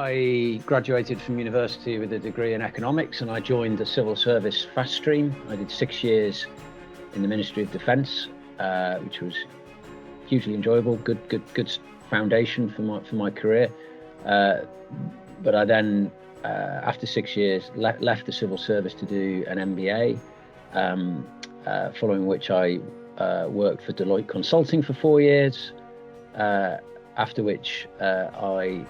I graduated from university with a degree in economics, and I joined the civil service fast stream. I did 6 years in the Ministry of Defence, which was hugely enjoyable, good foundation for my career. But I then, after 6 years, left the civil service to do an MBA, following which I worked for Deloitte Consulting for 4 years, after which I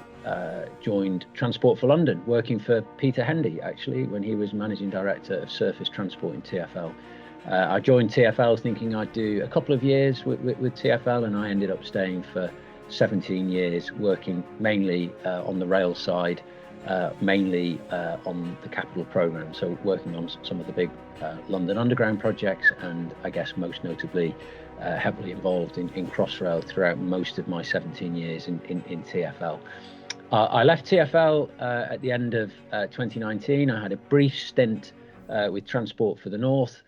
joined Transport for London, working for Peter Hendy, actually, when he was Managing Director of Surface Transport in TFL. I joined TFL thinking I'd do a couple of years with TFL, and I ended up staying for 17 years, working mainly on the rail side, mainly on the capital programme, so working on some of the big London Underground projects, and I guess most notably heavily involved in Crossrail throughout most of my 17 years in TFL. I left TFL at the end of 2019. I had a brief stint with Transport for the North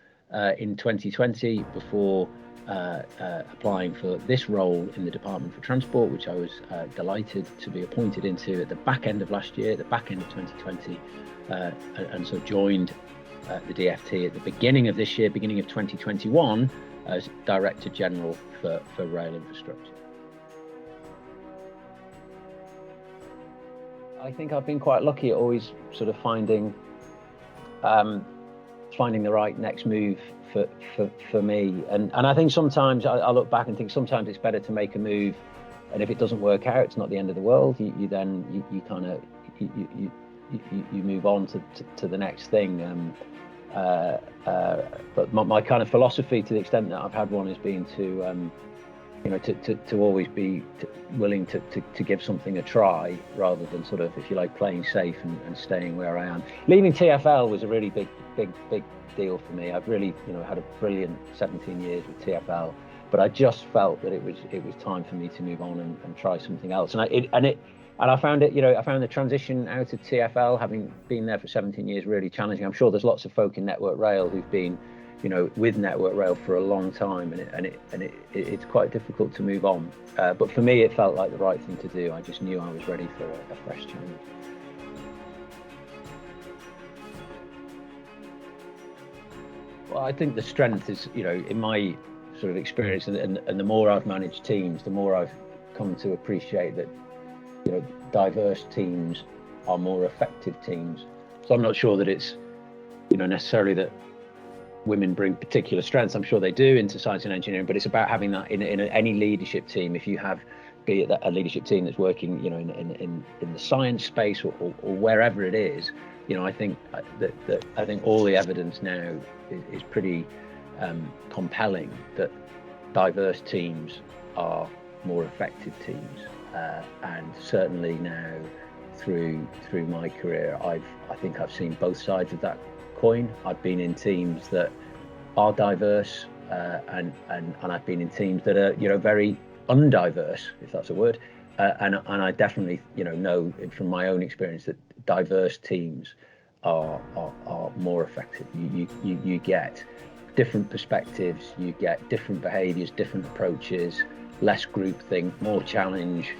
in 2020 before applying for this role in the Department for Transport, which I was delighted to be appointed into at the back end of last year, at the back end of 2020, and so joined the DFT at the beginning of this year, beginning of 2021, as Director General for Rail Infrastructure. I think I've been quite lucky at always sort of finding the right next move for me, and I think sometimes I look back and think sometimes it's better to make a move, and if it doesn't work out, it's not the end of the world. You move on to the next thing. But my kind of philosophy, to the extent that I've had one, has been to always be willing to give something a try, rather than sort of, if you like, playing safe and staying where I am. Leaving TFL was a really big deal for me. I've really, had a brilliant 17 years with TFL, but I just felt that it was time for me to move on and try something else. And I found the transition out of TFL, having been there for 17 years, really challenging. I'm sure there's lots of folk in Network Rail who've been, with Network Rail for a long time, and it's quite difficult to move on. But for me, it felt like the right thing to do. I just knew I was ready for a fresh challenge. Well, I think the strength is, in my sort of experience, and the more I've managed teams, the more I've come to appreciate that, diverse teams are more effective teams. So I'm not sure that it's, necessarily that women bring particular strengths. I'm sure they do into science and engineering, but it's about having that in any leadership team. If you have, be it a leadership team that's working, in the science space or wherever it is, I think that I think all the evidence now is pretty compelling that diverse teams are more effective teams. And certainly now, through my career, I think I've seen both sides of that coin. I've been in teams that are diverse, and I've been in teams that are very undiverse, if that's a word. And I definitely know from my own experience that diverse teams are more effective. You get different perspectives, you get different behaviours, different approaches, less groupthink, more challenge,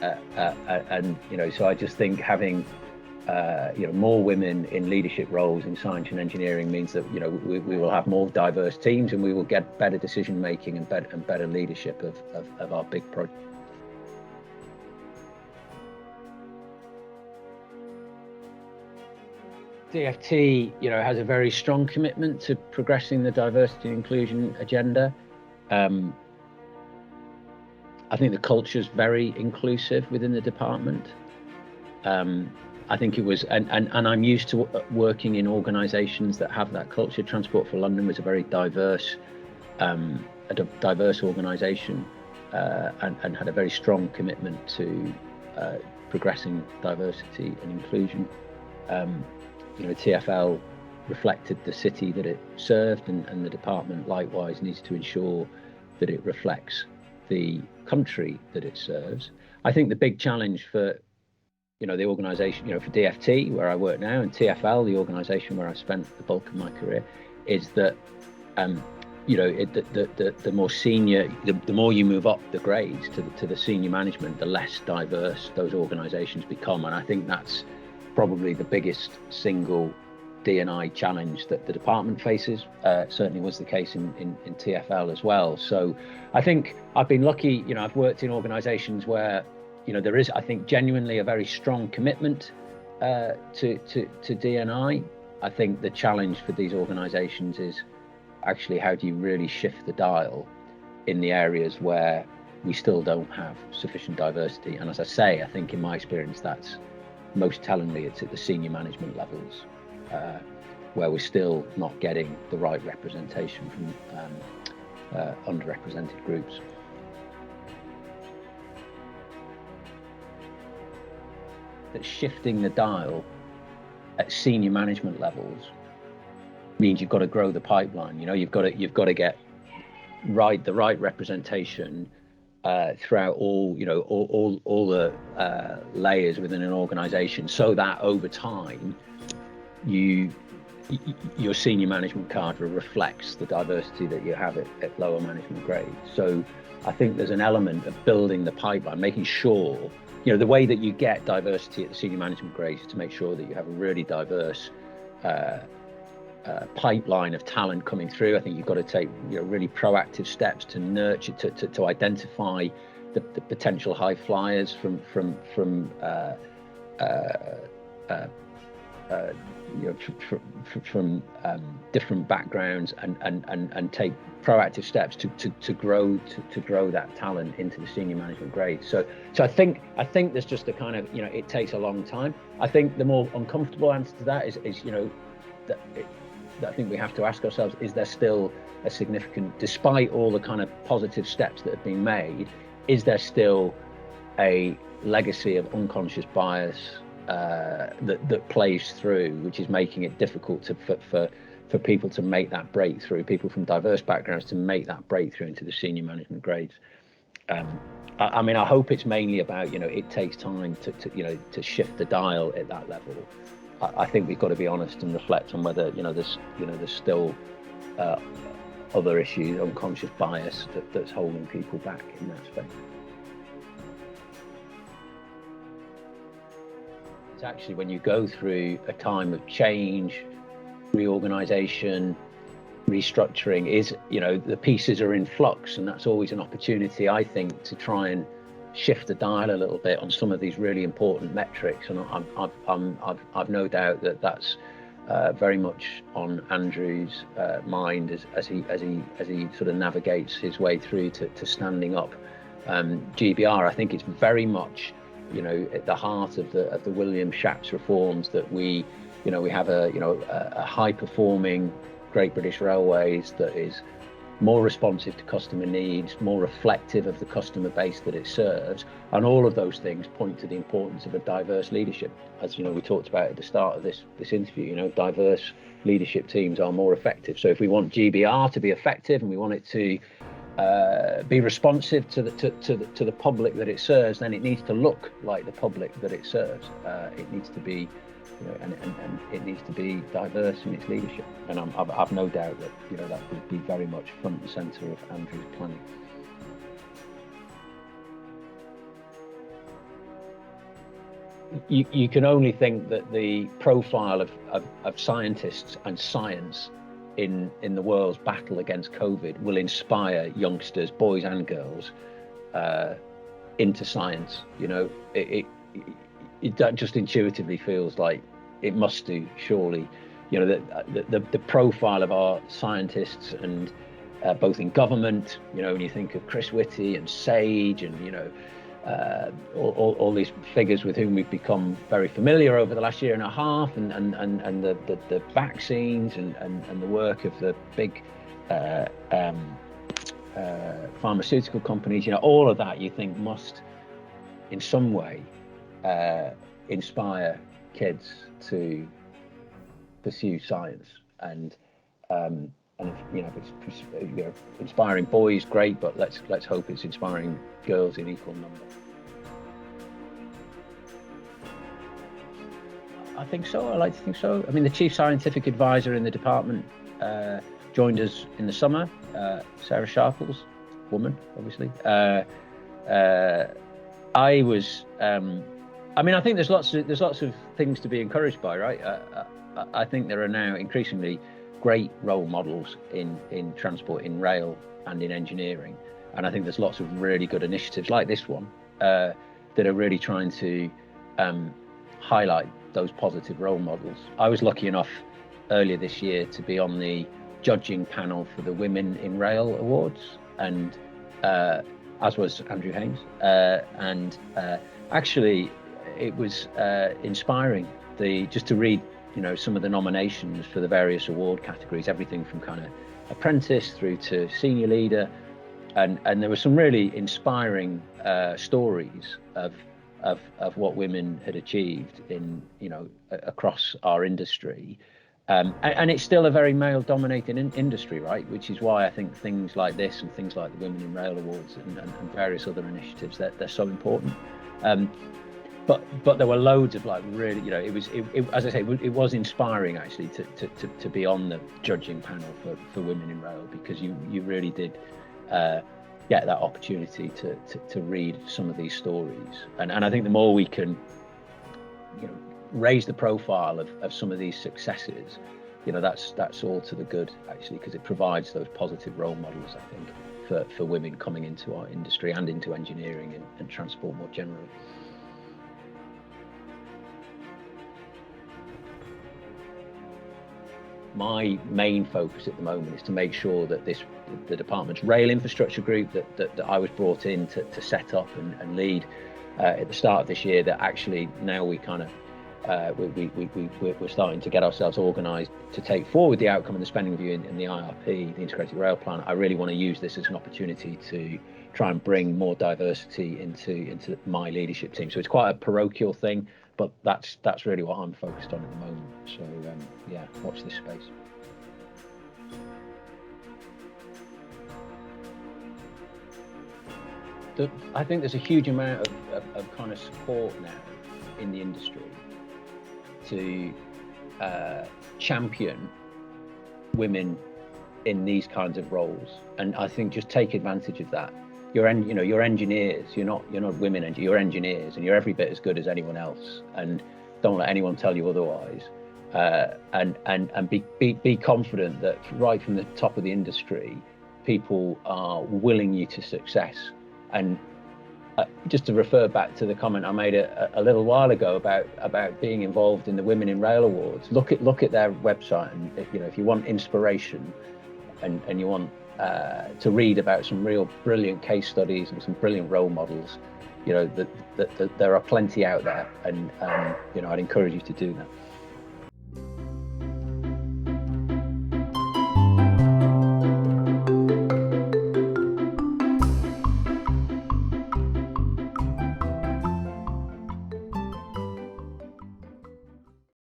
and so I just think having more women in leadership roles in science and engineering means that we will have more diverse teams, and we will get better decision making and better leadership of our big projects. DFT, has a very strong commitment to progressing the diversity and inclusion agenda. I think the culture is very inclusive within the department. I think it was, and I'm used to working in organisations that have that culture. Transport for London was a very diverse organisation, and had a very strong commitment to progressing diversity and inclusion. TFL reflected the city that it served, and the department likewise needs to ensure that it reflects the country that it serves. I think the big challenge for the organisation, for DFT, where I work now, and TFL, the organisation where I spent the bulk of my career, is that the more senior, the more you move up the grades to the senior management, the less diverse those organisations become, and I think that's probably the biggest single D&I challenge that the department faces. Certainly was the case in TFL as well. So I think I've been lucky. I've worked in organisations where there is, I think, genuinely a very strong commitment to D&I. I think the challenge for these organisations is actually how do you really shift the dial in the areas where we still don't have sufficient diversity. And as I say, I think in my experience, that's most tellingly it's at the senior management levels, where we're still not getting the right representation from underrepresented groups. That shifting the dial at senior management levels means you've got to grow the pipeline. You've got to get the right representation throughout all the layers within an organization, so that over time your senior management cadre reflects the diversity that you have at lower management grades. So I think there's an element of building the pipeline, making sure the way that you get diversity at the senior management grades is to make sure that you have a really diverse pipeline of talent coming through. I think you've got to take really proactive steps to nurture, to identify the potential high flyers from different backgrounds, and take proactive steps to grow that talent into the senior management grade. So I think there's just a kind of it takes a long time. I think the more uncomfortable answer to that is that I think we have to ask ourselves, is there still a significant, despite all the kind of positive steps that have been made, is there still a legacy of unconscious bias that plays through, which is making it difficult for people to make that breakthrough, people from diverse backgrounds to make that breakthrough into the senior management grades? I mean, I hope it's mainly about it takes time to shift the dial at that level. I think we've got to be honest and reflect on whether there's still other issues, unconscious bias that's holding people back in that space. It's actually when you go through a time of change, reorganization, restructuring, the pieces are in flux, and that's always an opportunity, I think, to try and shift the dial a little bit on some of these really important metrics. And I've no doubt that that's very much on Andrew's mind as he sort of navigates his way through to standing up GBR. I think it's very much at the heart of the William Shapps reforms that we have a high performing Great British Railways that is more responsive to customer needs, more reflective of the customer base that it serves, and all of those things point to the importance of a diverse leadership. As we talked about at the start of this interview, diverse leadership teams are more effective. So if we want GBR to be effective and we want it to be responsive to the public that it serves, then it needs to look like the public that it serves. It needs to be and it needs to be diverse in its leadership, and I've no doubt that that would be very much front and centre of Andrew's planning. You can only think that the profile of scientists and science in the world's battle against COVID will inspire youngsters, boys and girls, into science. That just intuitively feels like it must do, surely. The profile of our scientists, and both in government, when you think of Chris Whitty and Sage and all these figures with whom we've become very familiar over the last year and a half, and the vaccines and the work of the big pharmaceutical companies, all of that you think must in some way inspire kids to pursue science, and if it's inspiring boys, great, but let's hope it's inspiring girls in equal number. I think so. I like to think so. I mean, the chief scientific advisor in the department joined us in the summer. Sarah Sharples, woman, obviously. I was. I mean, I think there's lots of things to be encouraged by, right? I think there are now increasingly great role models in transport, in rail, and in engineering, and I think there's lots of really good initiatives like this one that are really trying to highlight those positive role models. I was lucky enough earlier this year to be on the judging panel for the Women in Rail Awards, and as was Andrew Haynes, and actually it was inspiring just to read, you know, some of the nominations for the various award categories, everything from kind of apprentice through to senior leader, and there were some really inspiring stories of what women had achieved in, you know, across our industry. And it's still a very male-dominated industry, right? Which is why I think things like this and things like the Women in Rail Awards and various other initiatives, they're so important. But there were loads of, like, really, you know, it as I say, it was inspiring actually to be on the judging panel for Women in Rail, because you really did get that opportunity to read some of these stories, and I think the more we can, you know, raise the profile of some of these successes, you know, that's all to the good actually, because it provides those positive role models, I think, for women coming into our industry and into engineering and transport more generally. My main focus at the moment is to make sure that the department's rail infrastructure group that I was brought in to set up and lead at the start of this year, that actually now we kind of we're starting to get ourselves organised to take forward the outcome and the spending review in the IRP, the Integrated Rail Plan. I really want to use this as an opportunity to try and bring more diversity into my leadership team. So it's quite a parochial thing, but that's really what I'm focused on at the moment. So yeah, watch this space. I think there's a huge amount of kind of support now in the industry to champion women in these kinds of roles, and I think just take advantage of that. You're engineers. You're not women engineers. You're engineers, and you're every bit as good as anyone else. And don't let anyone tell you otherwise. And be confident that right from the top of the industry, people are willing you to success. And just to refer back to the comment I made a little while ago about being involved in the Women in Rail Awards, look at their website, and if you want inspiration and you want to read about some real brilliant case studies and some brilliant role models, that there are plenty out there, and I'd encourage you to do that.